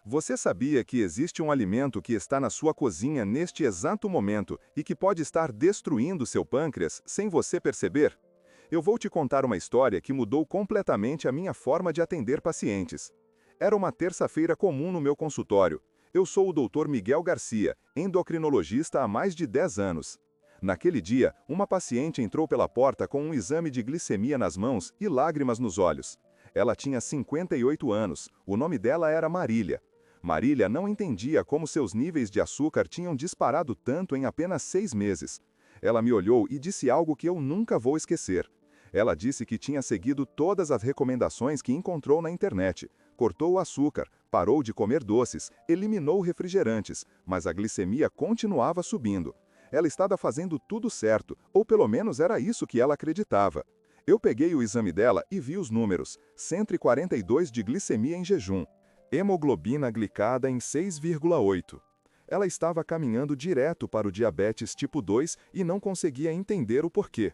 Você sabia que existe um alimento que está na sua cozinha neste exato momento e que pode estar destruindo seu pâncreas sem você perceber? Eu vou te contar uma história que mudou completamente a minha forma de atender pacientes. Era uma terça-feira comum no meu consultório. Eu sou o Dr. Miguel Garcia, endocrinologista há mais de 10 anos. Naquele dia, uma paciente entrou pela porta com um exame de glicemia nas mãos e lágrimas nos olhos. Ela tinha 58 anos, o nome dela era Marília. Marília não entendia como seus níveis de açúcar tinham disparado tanto em apenas 6 meses. Ela me olhou e disse algo que eu nunca vou esquecer. Ela disse que tinha seguido todas as recomendações que encontrou na internet. Cortou o açúcar, parou de comer doces, eliminou refrigerantes, mas a glicemia continuava subindo. Ela estava fazendo tudo certo, ou pelo menos era isso que ela acreditava. Eu peguei o exame dela e vi os números: 142 de glicemia em jejum. Hemoglobina glicada em 6,8. Ela estava caminhando direto para o diabetes tipo 2 e não conseguia entender o porquê.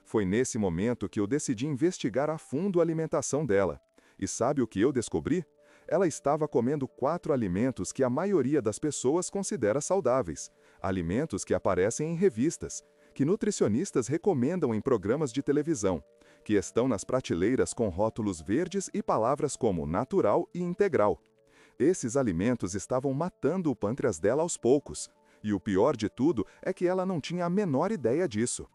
Foi nesse momento que eu decidi investigar a fundo a alimentação dela. E sabe o que eu descobri? Ela estava comendo 4 alimentos que a maioria das pessoas considera saudáveis. Alimentos que aparecem em revistas, que nutricionistas recomendam em programas de televisão, que estão nas prateleiras com rótulos verdes e palavras como natural e integral. Esses alimentos estavam matando o pâncreas dela aos poucos. E o pior de tudo é que ela não tinha a menor ideia disso.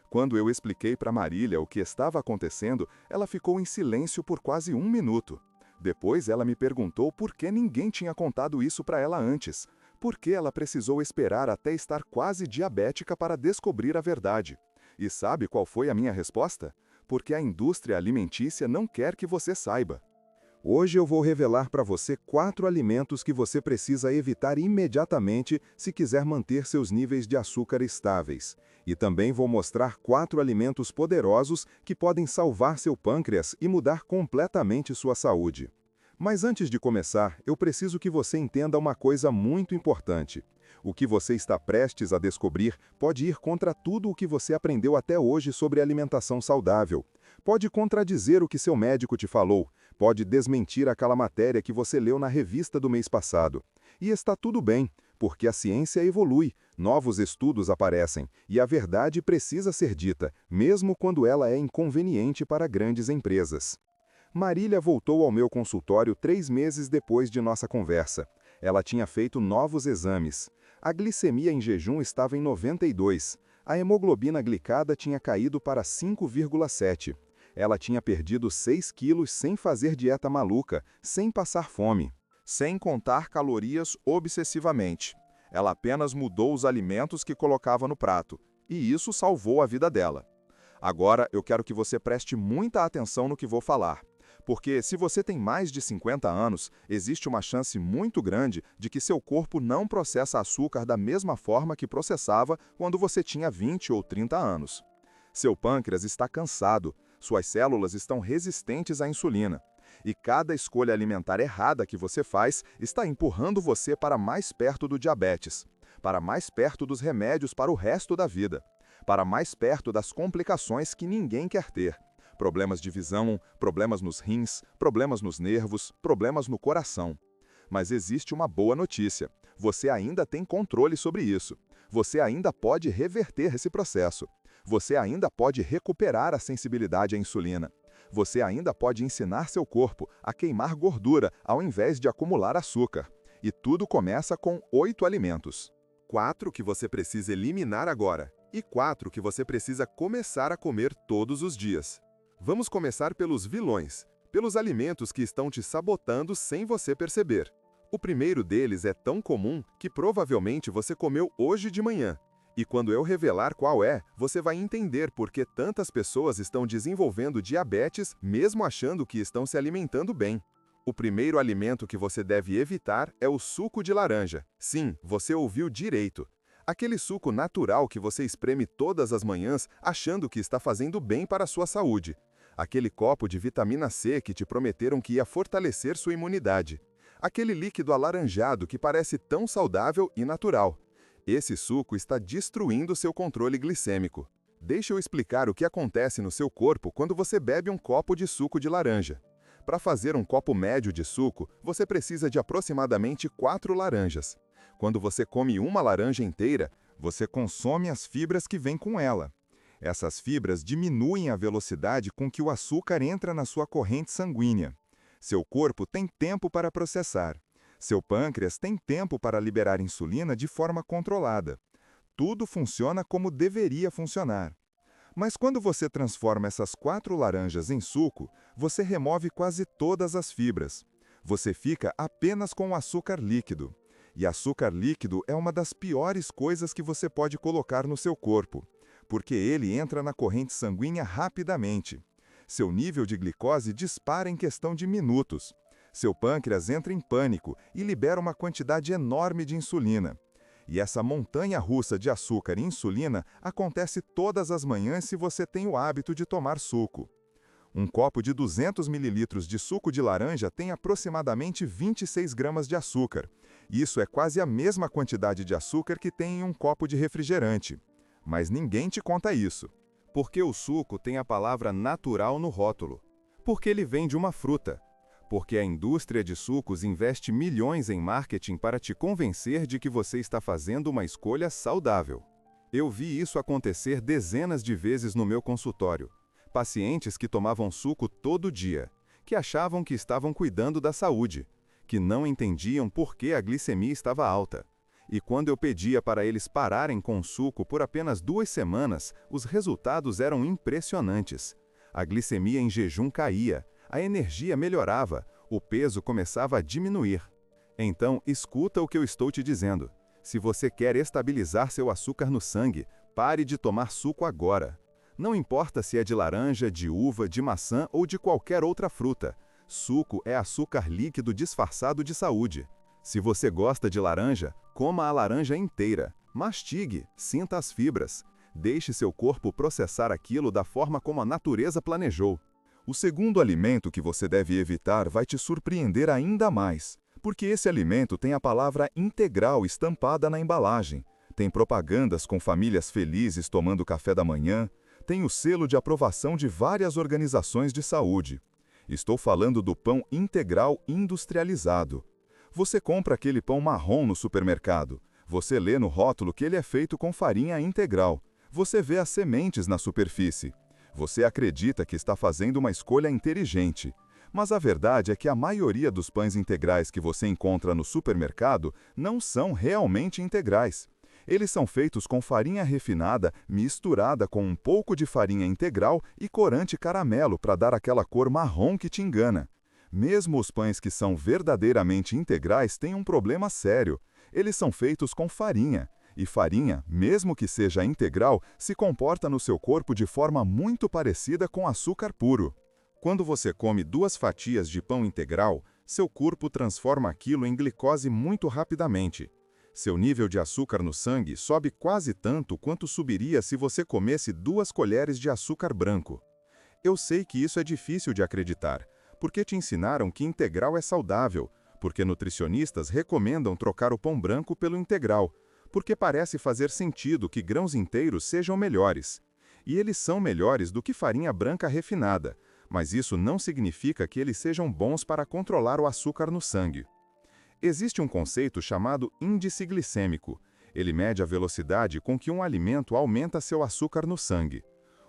Quando eu expliquei para Marília o que estava acontecendo, ela ficou em silêncio por quase 1 minuto. Depois ela me perguntou por que ninguém tinha contado isso para ela antes. Por que ela precisou esperar até estar quase diabética para descobrir a verdade? E sabe qual foi a minha resposta? Porque a indústria alimentícia não quer que você saiba. Hoje eu vou revelar para você 4 alimentos que você precisa evitar imediatamente se quiser manter seus níveis de açúcar estáveis. E também vou mostrar 4 alimentos poderosos que podem salvar seu pâncreas e mudar completamente sua saúde. Mas antes de começar, eu preciso que você entenda uma coisa muito importante. O que você está prestes a descobrir pode ir contra tudo o que você aprendeu até hoje sobre alimentação saudável. Pode contradizer o que seu médico te falou, pode desmentir aquela matéria que você leu na revista do mês passado. E está tudo bem, porque a ciência evolui, novos estudos aparecem, e a verdade precisa ser dita, mesmo quando ela é inconveniente para grandes empresas. Marília voltou ao meu consultório 3 meses depois de nossa conversa. Ela tinha feito novos exames. A glicemia em jejum estava em 92. A hemoglobina glicada tinha caído para 5,7. Ela tinha perdido 6 quilos sem fazer dieta maluca, sem passar fome, sem contar calorias obsessivamente. Ela apenas mudou os alimentos que colocava no prato, e isso salvou a vida dela. Agora eu quero que você preste muita atenção no que vou falar. Porque se você tem mais de 50 anos, existe uma chance muito grande de que seu corpo não processa açúcar da mesma forma que processava quando você tinha 20 ou 30 anos. Seu pâncreas está cansado, suas células estão resistentes à insulina. E cada escolha alimentar errada que você faz está empurrando você para mais perto do diabetes, para mais perto dos remédios para o resto da vida, para mais perto das complicações que ninguém quer ter. Problemas de visão, problemas nos rins, problemas nos nervos, problemas no coração. Mas existe uma boa notícia. Você ainda tem controle sobre isso. Você ainda pode reverter esse processo. Você ainda pode recuperar a sensibilidade à insulina. Você ainda pode ensinar seu corpo a queimar gordura ao invés de acumular açúcar. E tudo começa com 8 alimentos. 4 que você precisa eliminar agora e 4 que você precisa começar a comer todos os dias. Vamos começar pelos vilões, pelos alimentos que estão te sabotando sem você perceber. O primeiro deles é tão comum que provavelmente você comeu hoje de manhã. E quando eu revelar qual é, você vai entender por que tantas pessoas estão desenvolvendo diabetes mesmo achando que estão se alimentando bem. O primeiro alimento que você deve evitar é o suco de laranja. Sim, você ouviu direito. Aquele suco natural que você espreme todas as manhãs achando que está fazendo bem para a sua saúde. Aquele copo de vitamina C que te prometeram que ia fortalecer sua imunidade. Aquele líquido alaranjado que parece tão saudável e natural. Esse suco está destruindo seu controle glicêmico. Deixa eu explicar o que acontece no seu corpo quando você bebe um copo de suco de laranja. Para fazer um copo médio de suco, você precisa de aproximadamente 4 laranjas. Quando você come uma laranja inteira, você consome as fibras que vêm com ela. Essas fibras diminuem a velocidade com que o açúcar entra na sua corrente sanguínea. Seu corpo tem tempo para processar. Seu pâncreas tem tempo para liberar insulina de forma controlada. Tudo funciona como deveria funcionar. Mas quando você transforma essas 4 laranjas em suco, você remove quase todas as fibras. Você fica apenas com o açúcar líquido. E açúcar líquido é uma das piores coisas que você pode colocar no seu corpo, porque ele entra na corrente sanguínea rapidamente. Seu nível de glicose dispara em questão de minutos. Seu pâncreas entra em pânico e libera uma quantidade enorme de insulina. E essa montanha-russa de açúcar e insulina acontece todas as manhãs se você tem o hábito de tomar suco. Um copo de 200 ml de suco de laranja tem aproximadamente 26 gramas de açúcar. Isso é quase a mesma quantidade de açúcar que tem em um copo de refrigerante. Mas ninguém te conta isso. Porque o suco tem a palavra natural no rótulo. Porque ele vem de uma fruta. Porque a indústria de sucos investe milhões em marketing para te convencer de que você está fazendo uma escolha saudável. Eu vi isso acontecer dezenas de vezes no meu consultório. Pacientes que tomavam suco todo dia, que achavam que estavam cuidando da saúde, que não entendiam por que a glicemia estava alta. E quando eu pedia para eles pararem com o suco por apenas 2 semanas, os resultados eram impressionantes. A glicemia em jejum caía, a energia melhorava, o peso começava a diminuir. Então, escuta o que eu estou te dizendo. Se você quer estabilizar seu açúcar no sangue, pare de tomar suco agora. Não importa se é de laranja, de uva, de maçã ou de qualquer outra fruta. Suco é açúcar líquido disfarçado de saúde. Se você gosta de laranja, coma a laranja inteira. Mastigue, sinta as fibras. Deixe seu corpo processar aquilo da forma como a natureza planejou. O segundo alimento que você deve evitar vai te surpreender ainda mais, porque esse alimento tem a palavra integral estampada na embalagem. Tem propagandas com famílias felizes tomando café da manhã, tem o selo de aprovação de várias organizações de saúde. Estou falando do pão integral industrializado. Você compra aquele pão marrom no supermercado. Você lê no rótulo que ele é feito com farinha integral. Você vê as sementes na superfície. Você acredita que está fazendo uma escolha inteligente. Mas a verdade é que a maioria dos pães integrais que você encontra no supermercado não são realmente integrais. Eles são feitos com farinha refinada misturada com um pouco de farinha integral e corante caramelo para dar aquela cor marrom que te engana. Mesmo os pães que são verdadeiramente integrais têm um problema sério. Eles são feitos com farinha. E farinha, mesmo que seja integral, se comporta no seu corpo de forma muito parecida com açúcar puro. Quando você come 2 fatias de pão integral, seu corpo transforma aquilo em glicose muito rapidamente. Seu nível de açúcar no sangue sobe quase tanto quanto subiria se você comesse 2 colheres de açúcar branco. Eu sei que isso é difícil de acreditar, porque te ensinaram que integral é saudável, porque nutricionistas recomendam trocar o pão branco pelo integral, porque parece fazer sentido que grãos inteiros sejam melhores. E eles são melhores do que farinha branca refinada, mas isso não significa que eles sejam bons para controlar o açúcar no sangue. Existe um conceito chamado índice glicêmico. Ele mede a velocidade com que um alimento aumenta seu açúcar no sangue.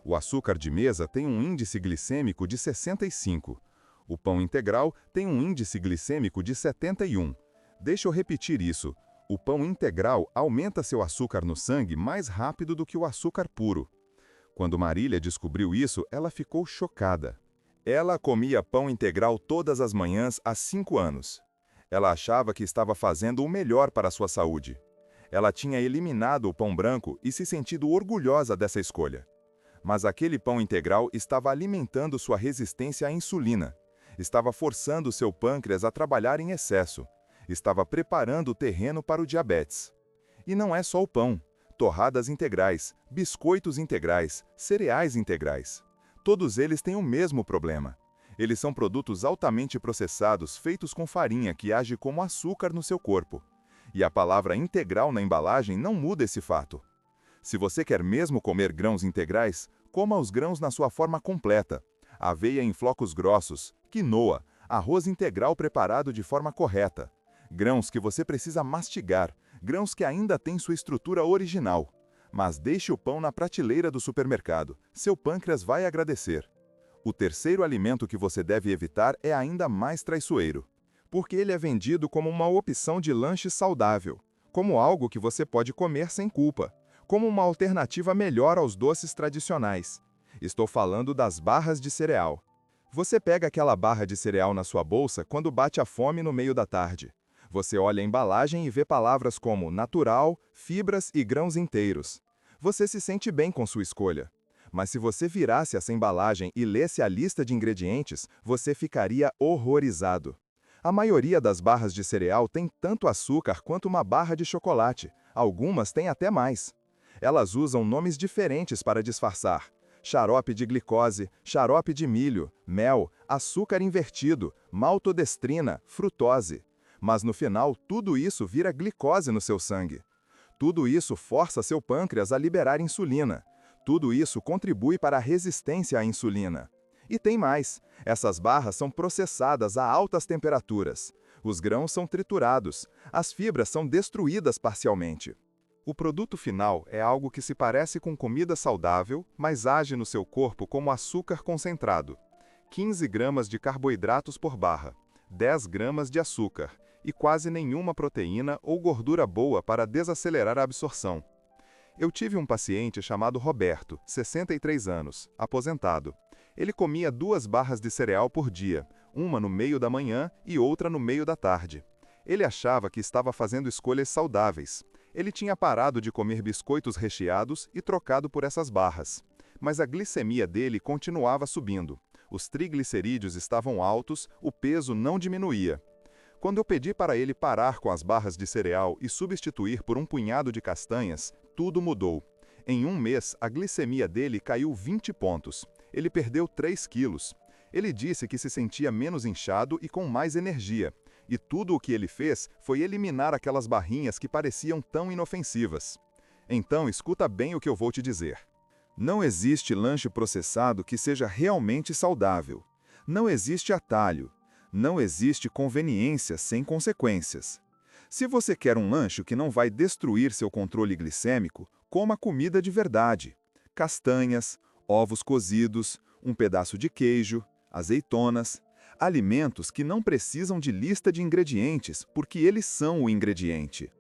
O açúcar de mesa tem um índice glicêmico de 65. O pão integral tem um índice glicêmico de 71. Deixa eu repetir isso. O pão integral aumenta seu açúcar no sangue mais rápido do que o açúcar puro. Quando Marília descobriu isso, ela ficou chocada. Ela comia pão integral todas as manhãs há 5 anos. Ela achava que estava fazendo o melhor para a sua saúde. Ela tinha eliminado o pão branco e se sentido orgulhosa dessa escolha. Mas aquele pão integral estava alimentando sua resistência à insulina. Estava forçando seu pâncreas a trabalhar em excesso. Estava preparando o terreno para o diabetes. E não é só o pão. Torradas integrais, biscoitos integrais, cereais integrais. Todos eles têm o mesmo problema. Eles são produtos altamente processados feitos com farinha que age como açúcar no seu corpo. E a palavra integral na embalagem não muda esse fato. Se você quer mesmo comer grãos integrais, coma os grãos na sua forma completa. aveia em flocos grossos, quinoa, arroz integral preparado de forma correta. Grãos que você precisa mastigar, grãos que ainda têm sua estrutura original. Mas deixe o pão na prateleira do supermercado, seu pâncreas vai agradecer. O terceiro alimento que você deve evitar é ainda mais traiçoeiro, porque ele é vendido como uma opção de lanche saudável, como algo que você pode comer sem culpa, como uma alternativa melhor aos doces tradicionais. Estou falando das barras de cereal. Você pega aquela barra de cereal na sua bolsa quando bate a fome no meio da tarde. Você olha a embalagem e vê palavras como natural, fibras e grãos inteiros. Você se sente bem com sua escolha. Mas se você virasse essa embalagem e lesse a lista de ingredientes, você ficaria horrorizado. A maioria das barras de cereal tem tanto açúcar quanto uma barra de chocolate. Algumas têm até mais. Elas usam nomes diferentes para disfarçar: xarope de glicose, xarope de milho, mel, açúcar invertido, maltodestrina, frutose. Mas no final, tudo isso vira glicose no seu sangue. Tudo isso força seu pâncreas a liberar insulina. Tudo isso contribui para a resistência à insulina. E tem mais: essas barras são processadas a altas temperaturas. Os grãos são triturados, as fibras são destruídas parcialmente. O produto final é algo que se parece com comida saudável, mas age no seu corpo como açúcar concentrado. 15 gramas de carboidratos por barra, 10 gramas de açúcar e quase nenhuma proteína ou gordura boa para desacelerar a absorção. Eu tive um paciente chamado Roberto, 63 anos, aposentado. Ele comia 2 barras de cereal por dia, uma no meio da manhã e outra no meio da tarde. Ele achava que estava fazendo escolhas saudáveis. Ele tinha parado de comer biscoitos recheados e trocado por essas barras. Mas a glicemia dele continuava subindo. Os triglicerídeos estavam altos, o peso não diminuía. Quando eu pedi para ele parar com as barras de cereal e substituir por um punhado de castanhas, tudo mudou. Em um mês, a glicemia dele caiu 20 pontos. Ele perdeu 3 quilos. Ele disse que se sentia menos inchado e com mais energia. E tudo o que ele fez foi eliminar aquelas barrinhas que pareciam tão inofensivas. Então, escuta bem o que eu vou te dizer. Não existe lanche processado que seja realmente saudável. Não existe atalho. Não existe conveniência sem consequências. Se você quer um lanche que não vai destruir seu controle glicêmico, coma comida de verdade. Castanhas, ovos cozidos, um pedaço de queijo, azeitonas, alimentos que não precisam de lista de ingredientes, porque eles são o ingrediente.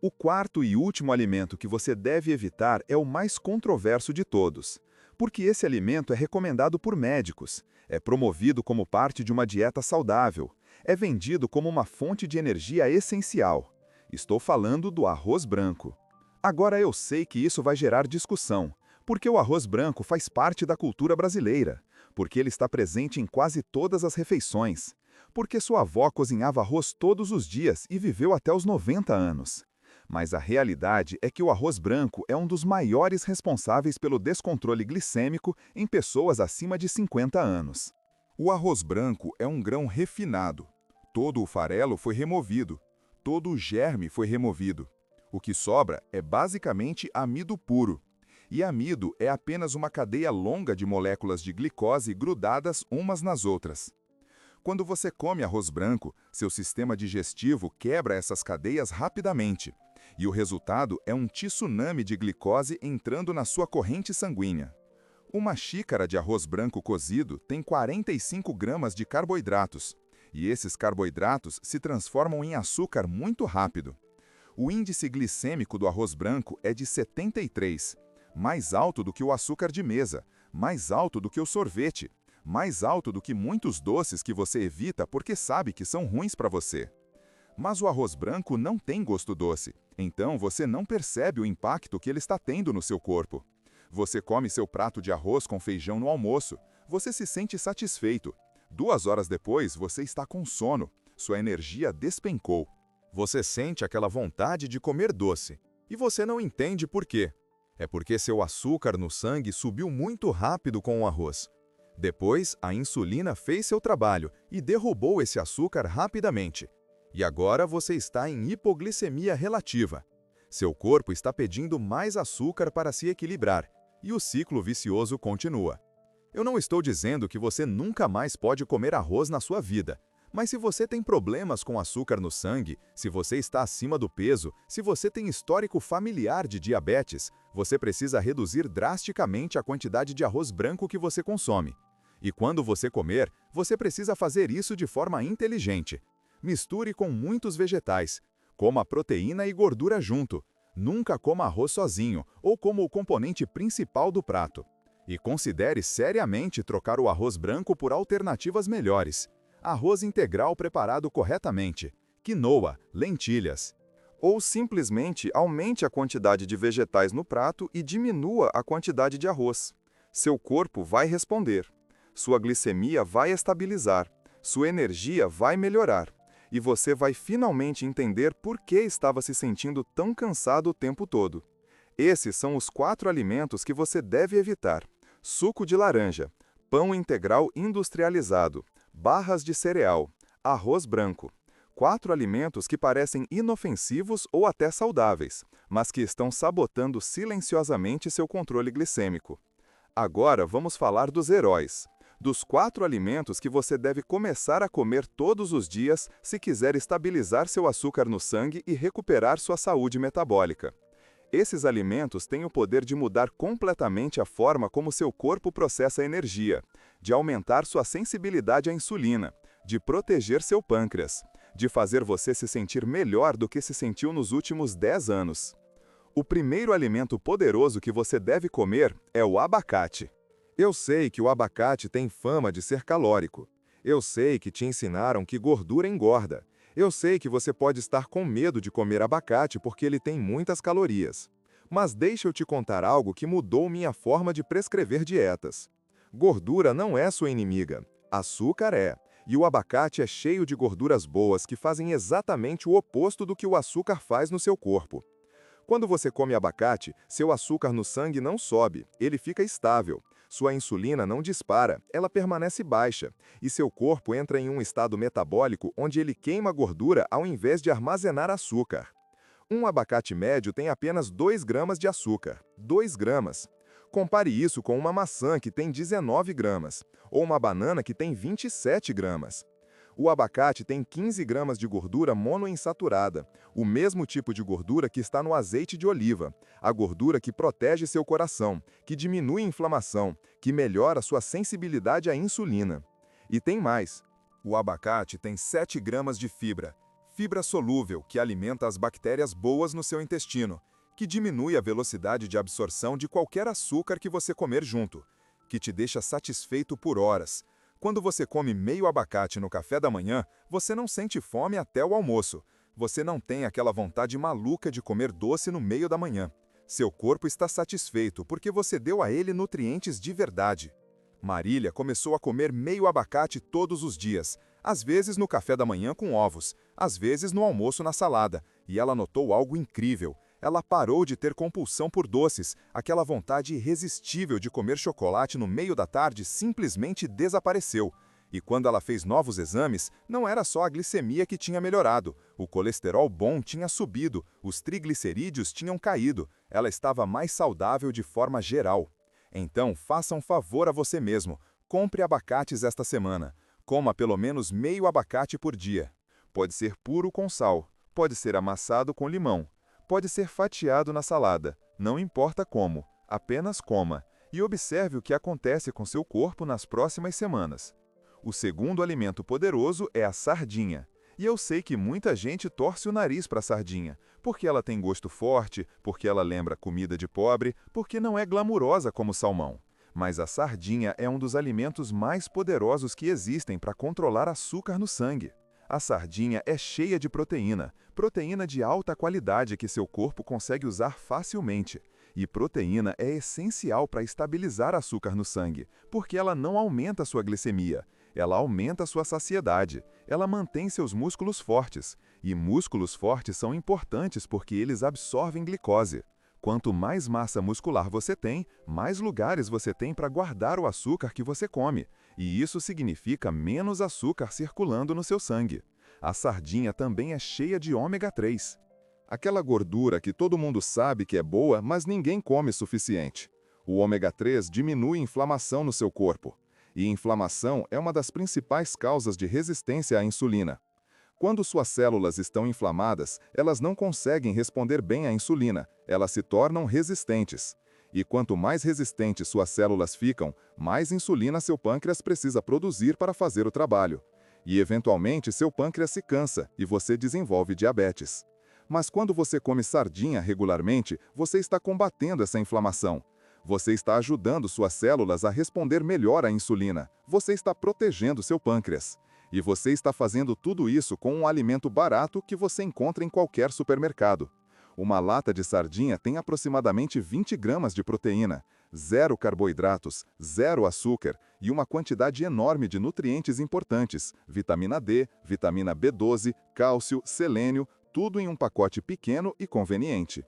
O quarto e último alimento que você deve evitar é o mais controverso de todos, porque esse alimento é recomendado por médicos, é promovido como parte de uma dieta saudável, é vendido como uma fonte de energia essencial. Estou falando do arroz branco. Agora eu sei que isso vai gerar discussão, porque o arroz branco faz parte da cultura brasileira, porque ele está presente em quase todas as refeições, porque sua avó cozinhava arroz todos os dias e viveu até os 90 anos. Mas a realidade é que o arroz branco é um dos maiores responsáveis pelo descontrole glicêmico em pessoas acima de 50 anos. O arroz branco é um grão refinado. Todo o farelo foi removido. Todo o germe foi removido. O que sobra é basicamente amido puro. E amido é apenas uma cadeia longa de moléculas de glicose grudadas umas nas outras. Quando você come arroz branco, seu sistema digestivo quebra essas cadeias rapidamente. E o resultado é um tsunami de glicose entrando na sua corrente sanguínea. Uma xícara de arroz branco cozido tem 45 gramas de carboidratos. E esses carboidratos se transformam em açúcar muito rápido. O índice glicêmico do arroz branco é de 73, mais alto do que o açúcar de mesa, mais alto do que o sorvete, mais alto do que muitos doces que você evita porque sabe que são ruins para você. Mas o arroz branco não tem gosto doce, então você não percebe o impacto que ele está tendo no seu corpo. Você come seu prato de arroz com feijão no almoço, você se sente satisfeito. 2 horas depois, você está com sono, sua energia despencou. Você sente aquela vontade de comer doce, e você não entende por quê. É porque seu açúcar no sangue subiu muito rápido com o arroz. Depois, a insulina fez seu trabalho e derrubou esse açúcar rapidamente. E agora você está em hipoglicemia relativa. Seu corpo está pedindo mais açúcar para se equilibrar, e o ciclo vicioso continua. Eu não estou dizendo que você nunca mais pode comer arroz na sua vida. Mas se você tem problemas com açúcar no sangue, se você está acima do peso, se você tem histórico familiar de diabetes, você precisa reduzir drasticamente a quantidade de arroz branco que você consome. E quando você comer, você precisa fazer isso de forma inteligente. Misture com muitos vegetais. Coma proteína e gordura junto. Nunca coma arroz sozinho ou como o componente principal do prato. E considere seriamente trocar o arroz branco por alternativas melhores. Arroz integral preparado corretamente, quinoa, lentilhas. Ou simplesmente aumente a quantidade de vegetais no prato e diminua a quantidade de arroz. Seu corpo vai responder. Sua glicemia vai estabilizar. Sua energia vai melhorar. E você vai finalmente entender por que estava se sentindo tão cansado o tempo todo. Esses são os 4 alimentos que você deve evitar: suco de laranja, pão integral industrializado, barras de cereal, arroz branco. 4 alimentos que parecem inofensivos ou até saudáveis, mas que estão sabotando silenciosamente seu controle glicêmico. Agora vamos falar dos heróis. Dos 4 alimentos que você deve começar a comer todos os dias se quiser estabilizar seu açúcar no sangue e recuperar sua saúde metabólica. Esses alimentos têm o poder de mudar completamente a forma como seu corpo processa energia, de aumentar sua sensibilidade à insulina, de proteger seu pâncreas, de fazer você se sentir melhor do que se sentiu nos últimos 10 anos. O primeiro alimento poderoso que você deve comer é o abacate. Eu sei que o abacate tem fama de ser calórico. Eu sei que te ensinaram que gordura engorda. Eu sei que você pode estar com medo de comer abacate porque ele tem muitas calorias. Mas deixa eu te contar algo que mudou minha forma de prescrever dietas. Gordura não é sua inimiga. Açúcar é. E o abacate é cheio de gorduras boas que fazem exatamente o oposto do que o açúcar faz no seu corpo. Quando você come abacate, seu açúcar no sangue não sobe, ele fica estável. Sua insulina não dispara, ela permanece baixa, e seu corpo entra em um estado metabólico onde ele queima gordura ao invés de armazenar açúcar. Um abacate médio tem apenas 2 gramas de açúcar. 2 gramas. Compare isso com uma maçã que tem 19 gramas, ou uma banana que tem 27 gramas. O abacate tem 15 gramas de gordura monoinsaturada, o mesmo tipo de gordura que está no azeite de oliva, a gordura que protege seu coração, que diminui a inflamação, que melhora sua sensibilidade à insulina. E tem mais. O abacate tem 7 gramas de fibra, fibra solúvel que alimenta as bactérias boas no seu intestino, que diminui a velocidade de absorção de qualquer açúcar que você comer junto, que te deixa satisfeito por horas. Quando você come meio abacate no café da manhã, você não sente fome até o almoço. Você não tem aquela vontade maluca de comer doce no meio da manhã. Seu corpo está satisfeito porque você deu a ele nutrientes de verdade. Marília começou a comer meio abacate todos os dias, às vezes no café da manhã com ovos, às vezes no almoço na salada, e ela notou algo incrível. Ela parou de ter compulsão por doces, aquela vontade irresistível de comer chocolate no meio da tarde simplesmente desapareceu. E quando ela fez novos exames, não era só a glicemia que tinha melhorado, o colesterol bom tinha subido, os triglicerídeos tinham caído, ela estava mais saudável de forma geral. Então, faça um favor a você mesmo, compre abacates esta semana. Coma pelo menos meio abacate por dia. Pode ser puro com sal, pode ser amassado com limão. Pode ser fatiado na salada, não importa como, apenas coma, e observe o que acontece com seu corpo nas próximas semanas. O segundo alimento poderoso é a sardinha, e eu sei que muita gente torce o nariz para a sardinha, porque ela tem gosto forte, porque ela lembra comida de pobre, porque não é glamurosa como o salmão. Mas a sardinha é um dos alimentos mais poderosos que existem para controlar açúcar no sangue. A sardinha é cheia de proteína de alta qualidade que seu corpo consegue usar facilmente. E proteína é essencial para estabilizar açúcar no sangue, porque ela não aumenta sua glicemia, ela aumenta sua saciedade, ela mantém seus músculos fortes. E músculos fortes são importantes porque eles absorvem glicose. Quanto mais massa muscular você tem, mais lugares você tem para guardar o açúcar que você come. E isso significa menos açúcar circulando no seu sangue. A sardinha também é cheia de ômega 3. Aquela gordura que todo mundo sabe que é boa, mas ninguém come o suficiente. O ômega 3 diminui inflamação no seu corpo. E inflamação é uma das principais causas de resistência à insulina. Quando suas células estão inflamadas, elas não conseguem responder bem à insulina, elas se tornam resistentes. E quanto mais resistentes suas células ficam, mais insulina seu pâncreas precisa produzir para fazer o trabalho. E, eventualmente, seu pâncreas se cansa e você desenvolve diabetes. Mas quando você come sardinha regularmente, você está combatendo essa inflamação. Você está ajudando suas células a responder melhor à insulina. Você está protegendo seu pâncreas. E você está fazendo tudo isso com um alimento barato que você encontra em qualquer supermercado. Uma lata de sardinha tem aproximadamente 20 gramas de proteína, 0 carboidratos, 0 açúcar e uma quantidade enorme de nutrientes importantes, vitamina D, vitamina B12, cálcio, selênio, tudo em um pacote pequeno e conveniente.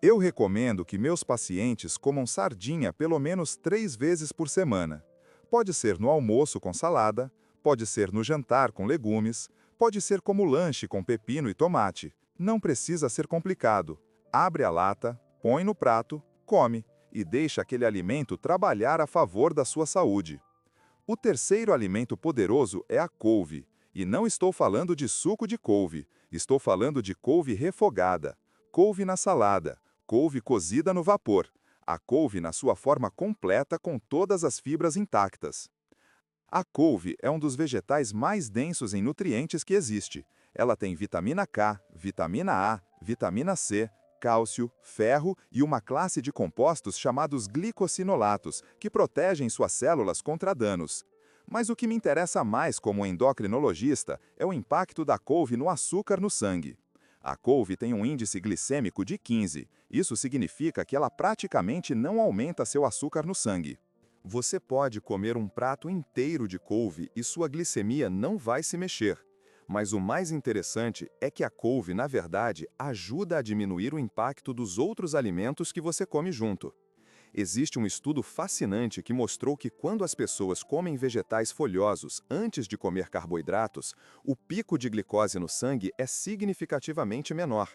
Eu recomendo que meus pacientes comam sardinha pelo menos 3 vezes por semana. Pode ser no almoço com salada, pode ser no jantar com legumes, pode ser como lanche com pepino e tomate. Não precisa ser complicado. Abre a lata, põe no prato, come e deixa aquele alimento trabalhar a favor da sua saúde. O terceiro alimento poderoso é a couve. E não estou falando de suco de couve, estou falando de couve refogada, couve na salada, couve cozida no vapor, a couve na sua forma completa com todas as fibras intactas. A couve é um dos vegetais mais densos em nutrientes que existe. Ela tem vitamina K, vitamina A, vitamina C, cálcio, ferro e uma classe de compostos chamados glicosinolatos, que protegem suas células contra danos. Mas o que me interessa mais como endocrinologista é o impacto da couve no açúcar no sangue. A couve tem um índice glicêmico de 15. Isso significa que ela praticamente não aumenta seu açúcar no sangue. Você pode comer um prato inteiro de couve e sua glicemia não vai se mexer. Mas o mais interessante é que a couve, na verdade, ajuda a diminuir o impacto dos outros alimentos que você come junto. Existe um estudo fascinante que mostrou que quando as pessoas comem vegetais folhosos antes de comer carboidratos, o pico de glicose no sangue é significativamente menor.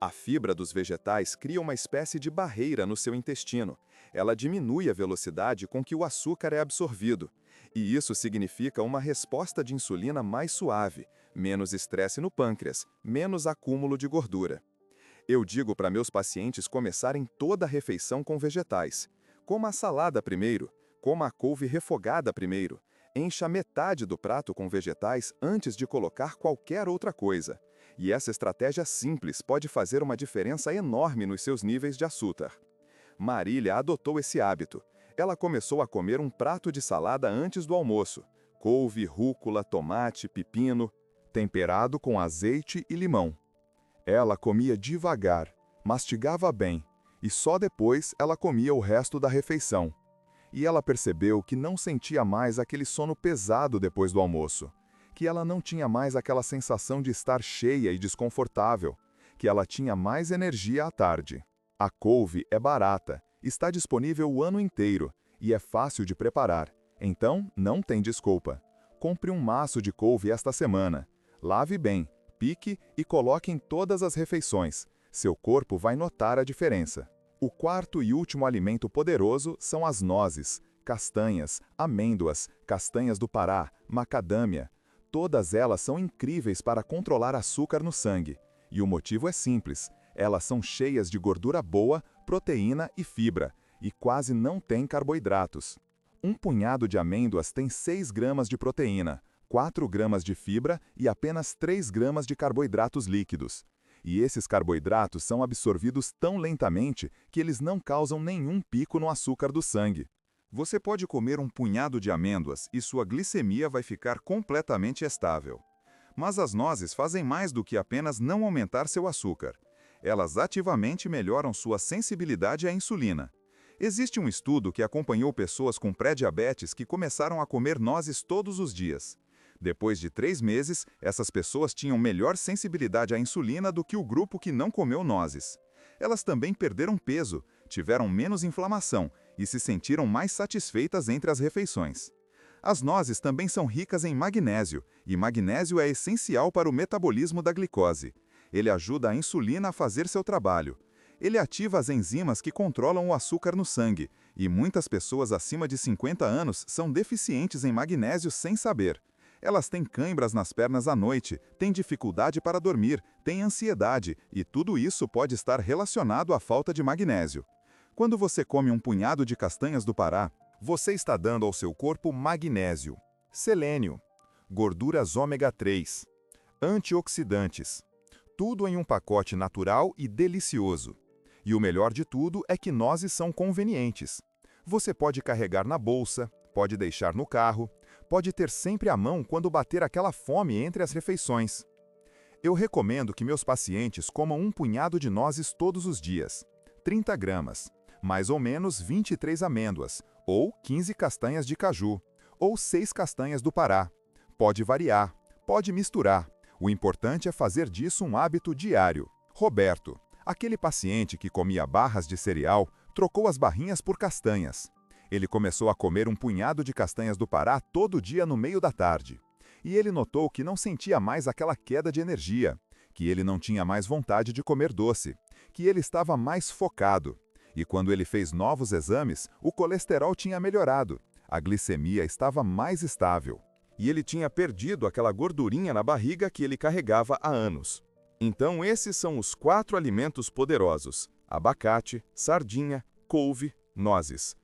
A fibra dos vegetais cria uma espécie de barreira no seu intestino. Ela diminui a velocidade com que o açúcar é absorvido. E isso significa uma resposta de insulina mais suave, menos estresse no pâncreas, menos acúmulo de gordura. Eu digo para meus pacientes começarem toda a refeição com vegetais. Coma a salada primeiro, coma a couve refogada primeiro. Encha metade do prato com vegetais antes de colocar qualquer outra coisa. E essa estratégia simples pode fazer uma diferença enorme nos seus níveis de açúcar. Marília adotou esse hábito. Ela começou a comer um prato de salada antes do almoço. Couve, rúcula, tomate, pepino, temperado com azeite e limão. Ela comia devagar, mastigava bem, e só depois ela comia o resto da refeição. E ela percebeu que não sentia mais aquele sono pesado depois do almoço, que ela não tinha mais aquela sensação de estar cheia e desconfortável, que ela tinha mais energia à tarde. A couve é barata, está disponível o ano inteiro e é fácil de preparar, então não tem desculpa. Compre um maço de couve esta semana. Lave bem, pique e coloque em todas as refeições. Seu corpo vai notar a diferença. O quarto e último alimento poderoso são as nozes, castanhas, amêndoas, castanhas do Pará, macadâmia. Todas elas são incríveis para controlar açúcar no sangue. E o motivo é simples. Elas são cheias de gordura boa, proteína e fibra, e quase não têm carboidratos. Um punhado de amêndoas tem 6 gramas de proteína, 4 gramas de fibra e apenas 3 gramas de carboidratos líquidos. E esses carboidratos são absorvidos tão lentamente que eles não causam nenhum pico no açúcar do sangue. Você pode comer um punhado de amêndoas e sua glicemia vai ficar completamente estável. Mas as nozes fazem mais do que apenas não aumentar seu açúcar. Elas ativamente melhoram sua sensibilidade à insulina. Existe um estudo que acompanhou pessoas com pré-diabetes que começaram a comer nozes todos os dias. Depois de 3 meses, essas pessoas tinham melhor sensibilidade à insulina do que o grupo que não comeu nozes. Elas também perderam peso, tiveram menos inflamação e se sentiram mais satisfeitas entre as refeições. As nozes também são ricas em magnésio, e magnésio é essencial para o metabolismo da glicose. Ele ajuda a insulina a fazer seu trabalho. Ele ativa as enzimas que controlam o açúcar no sangue, E muitas pessoas acima de 50 anos são deficientes em magnésio sem saber. Elas têm cãibras nas pernas à noite, têm dificuldade para dormir, têm ansiedade, e tudo isso pode estar relacionado à falta de magnésio. Quando você come um punhado de castanhas do Pará, você está dando ao seu corpo magnésio, selênio, gorduras ômega 3, antioxidantes, tudo em um pacote natural e delicioso. E o melhor de tudo é que nozes são convenientes. Você pode carregar na bolsa, pode deixar no carro, pode ter sempre à mão quando bater aquela fome entre as refeições. Eu recomendo que meus pacientes comam um punhado de nozes todos os dias, 30 gramas, mais ou menos 23 amêndoas, ou 15 castanhas de caju, ou 6 castanhas do Pará. Pode variar, pode misturar. O importante é fazer disso um hábito diário. Roberto, aquele paciente que comia barras de cereal, trocou as barrinhas por castanhas. Ele começou a comer um punhado de castanhas do Pará todo dia no meio da tarde. E ele notou que não sentia mais aquela queda de energia, que ele não tinha mais vontade de comer doce, que ele estava mais focado. E quando ele fez novos exames, o colesterol tinha melhorado, a glicemia estava mais estável. E ele tinha perdido aquela gordurinha na barriga que ele carregava há anos. Então esses são os 4 alimentos poderosos: abacate, sardinha, couve, nozes.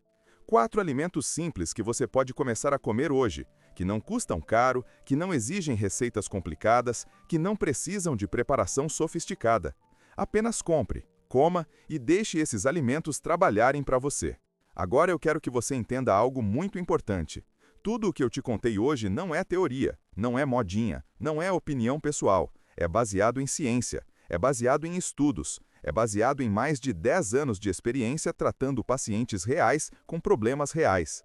4 alimentos simples que você pode começar a comer hoje, que não custam caro, que não exigem receitas complicadas, que não precisam de preparação sofisticada. Apenas compre, coma e deixe esses alimentos trabalharem para você. Agora eu quero que você entenda algo muito importante. Tudo o que eu te contei hoje não é teoria, não é modinha, não é opinião pessoal. É baseado em ciência, é baseado em estudos, é baseado em mais de 10 anos de experiência tratando pacientes reais com problemas reais.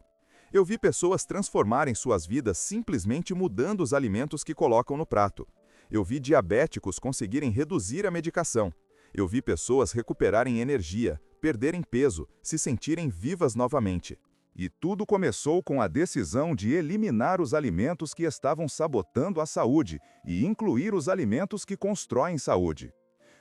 Eu vi pessoas transformarem suas vidas simplesmente mudando os alimentos que colocam no prato. Eu vi diabéticos conseguirem reduzir a medicação. Eu vi pessoas recuperarem energia, perderem peso, se sentirem vivas novamente. E tudo começou com a decisão de eliminar os alimentos que estavam sabotando a saúde e incluir os alimentos que constroem saúde.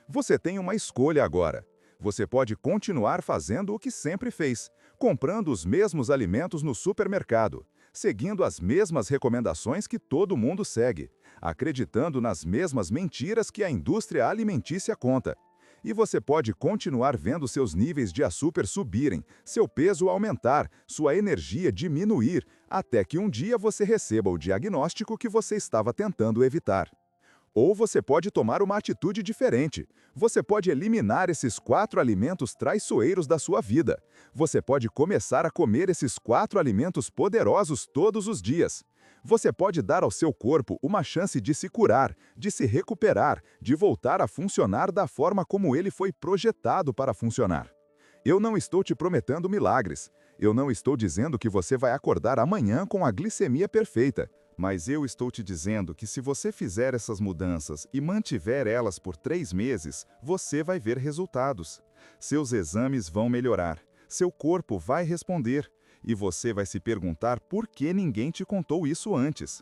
Você tem uma escolha agora. Você pode continuar fazendo o que sempre fez, comprando os mesmos alimentos no supermercado, seguindo as mesmas recomendações que todo mundo segue, acreditando nas mesmas mentiras que a indústria alimentícia conta. E você pode continuar vendo seus níveis de açúcar subirem, seu peso aumentar, sua energia diminuir, até que um dia você receba o diagnóstico que você estava tentando evitar. Ou você pode tomar uma atitude diferente. Você pode eliminar esses 4 alimentos traiçoeiros da sua vida. Você pode começar a comer esses 4 alimentos poderosos todos os dias. Você pode dar ao seu corpo uma chance de se curar, de se recuperar, de voltar a funcionar da forma como ele foi projetado para funcionar. Eu não estou te prometendo milagres. Eu não estou dizendo que você vai acordar amanhã com a glicemia perfeita. Mas eu estou te dizendo que se você fizer essas mudanças e mantiver elas por 3 meses, você vai ver resultados. Seus exames vão melhorar, seu corpo vai responder, e você vai se perguntar por que ninguém te contou isso antes.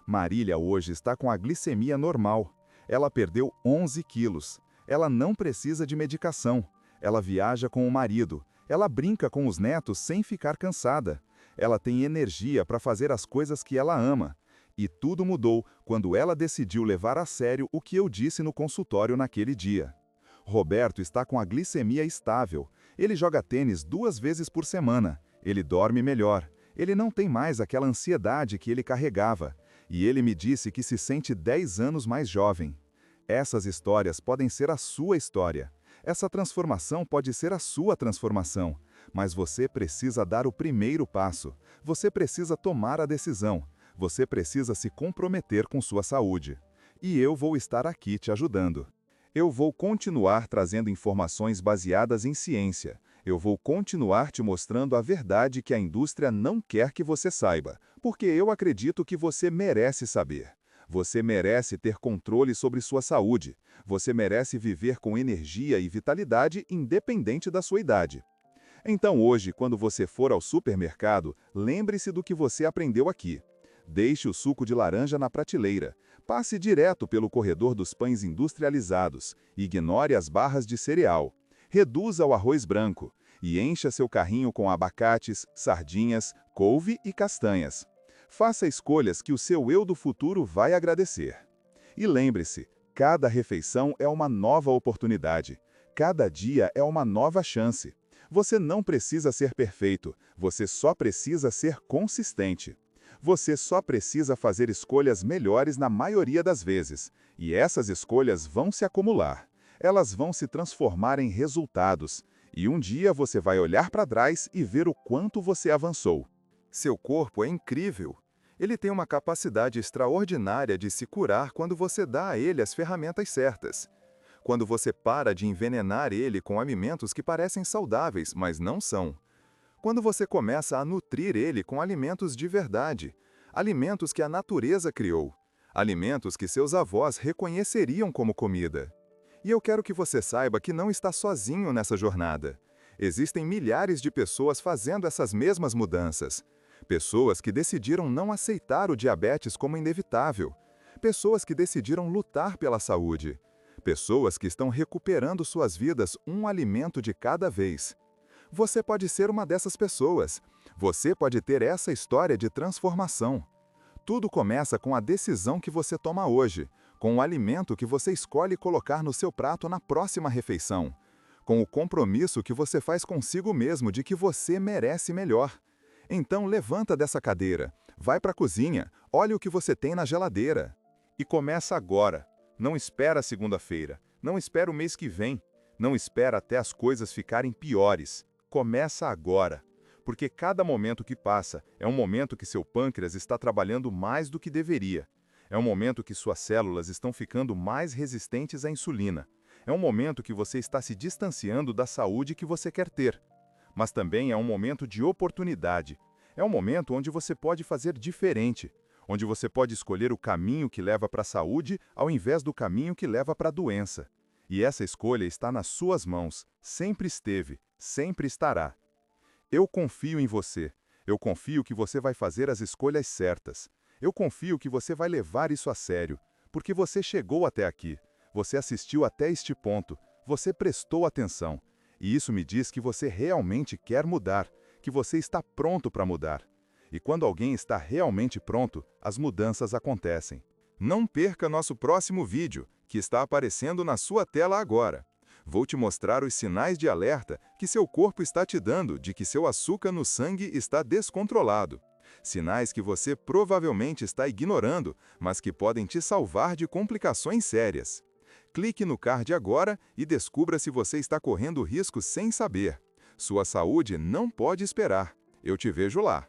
Marília hoje está com a glicemia normal. Ela perdeu 11 quilos. Ela não precisa de medicação. Ela viaja com o marido. Ela brinca com os netos sem ficar cansada. Ela tem energia para fazer as coisas que ela ama. E tudo mudou quando ela decidiu levar a sério o que eu disse no consultório naquele dia. Roberto está com a glicemia estável. Ele joga tênis 2 vezes por semana. Ele dorme melhor. Ele não tem mais aquela ansiedade que ele carregava. E ele me disse que se sente 10 anos mais jovem. Essas histórias podem ser a sua história. Essa transformação pode ser a sua transformação. Mas você precisa dar o primeiro passo. Você precisa tomar a decisão. Você precisa se comprometer com sua saúde. E eu vou estar aqui te ajudando. Eu vou continuar trazendo informações baseadas em ciência. Eu vou continuar te mostrando a verdade que a indústria não quer que você saiba, porque eu acredito que você merece saber. Você merece ter controle sobre sua saúde. Você merece viver com energia e vitalidade independente da sua idade. Então hoje, quando você for ao supermercado, lembre-se do que você aprendeu aqui. Deixe o suco de laranja na prateleira. Passe direto pelo corredor dos pães industrializados. Ignore as barras de cereal. Reduza o arroz branco. e encha seu carrinho com abacates, sardinhas, couve e castanhas. Faça escolhas que o seu eu do futuro vai agradecer. E lembre-se, cada refeição é uma nova oportunidade. Cada dia é uma nova chance. Você não precisa ser perfeito, você só precisa ser consistente. Você só precisa fazer escolhas melhores na maioria das vezes. E essas escolhas vão se acumular. Elas vão se transformar em resultados. E um dia você vai olhar para trás e ver o quanto você avançou. Seu corpo é incrível. Ele tem uma capacidade extraordinária de se curar quando você dá a ele as ferramentas certas. Quando você para de envenenar ele com alimentos que parecem saudáveis, mas não são. Quando você começa a nutrir ele com alimentos de verdade, alimentos que a natureza criou, alimentos que seus avós reconheceriam como comida. E eu quero que você saiba que não está sozinho nessa jornada. Existem milhares de pessoas fazendo essas mesmas mudanças. Pessoas que decidiram não aceitar o diabetes como inevitável. Pessoas que decidiram lutar pela saúde. Pessoas que estão recuperando suas vidas um alimento de cada vez. Você pode ser uma dessas pessoas. Você pode ter essa história de transformação. Tudo começa com a decisão que você toma hoje, com o alimento que você escolhe colocar no seu prato na próxima refeição, com o compromisso que você faz consigo mesmo de que você merece melhor. Então levanta dessa cadeira, vai para a cozinha, olha o que você tem na geladeira. E começa agora. Não espera segunda-feira, não espera o mês que vem, não espera até as coisas ficarem piores. Começa agora, porque cada momento que passa é um momento que seu pâncreas está trabalhando mais do que deveria. É um momento que suas células estão ficando mais resistentes à insulina. É um momento que você está se distanciando da saúde que você quer ter. Mas também é um momento de oportunidade. É um momento onde você pode fazer diferente, onde você pode escolher o caminho que leva para a saúde ao invés do caminho que leva para a doença. E essa escolha está nas suas mãos, sempre esteve, sempre estará. Eu confio em você. Eu confio que você vai fazer as escolhas certas. Eu confio que você vai levar isso a sério, porque você chegou até aqui. Você assistiu até este ponto. Você prestou atenção. E isso me diz que você realmente quer mudar, que você está pronto para mudar. E quando alguém está realmente pronto, as mudanças acontecem. Não perca nosso próximo vídeo, que está aparecendo na sua tela agora. Vou te mostrar os sinais de alerta que seu corpo está te dando de que seu açúcar no sangue está descontrolado. Sinais que você provavelmente está ignorando, mas que podem te salvar de complicações sérias. Clique no card agora e descubra se você está correndo risco sem saber. Sua saúde não pode esperar. Eu te vejo lá.